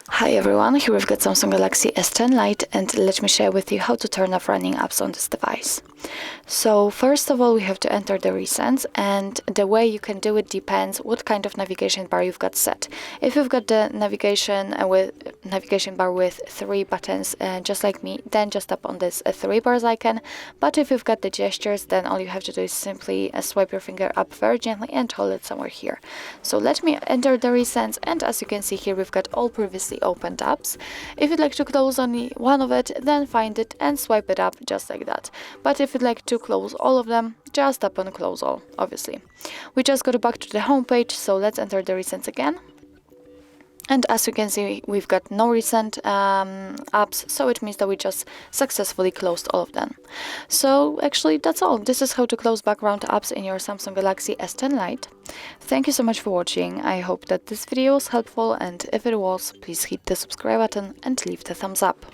Hi everyone, here we've got Samsung Galaxy S10 Lite, and let me share with you how to turn off running apps on this device. So first of all, we have to enter the recents, and the way you can do it depends what kind of navigation bar you've got set. If you've got the navigation bar with 3 buttons, just like me, then just tap on this 3 bars icon. But if you've got the gestures, then all you have to do is simply swipe your finger up very gently and hold it somewhere here. So let me enter the recents, and as you can see here, we've got all previously opened apps. If you'd like to close only one of it, then find it and swipe it up just like that. But if you'd like to close all of them, just tap on close all, obviously. We just got back to the home page, so let's enter the recents again. And as you can see, we've got no recent apps, so it means that we just successfully closed all of them. So actually that's all. This is how to close background apps in your Samsung Galaxy S10 Lite. Thank you so much for watching. I hope that this video was helpful, and if it was, please hit the subscribe button and leave the thumbs up.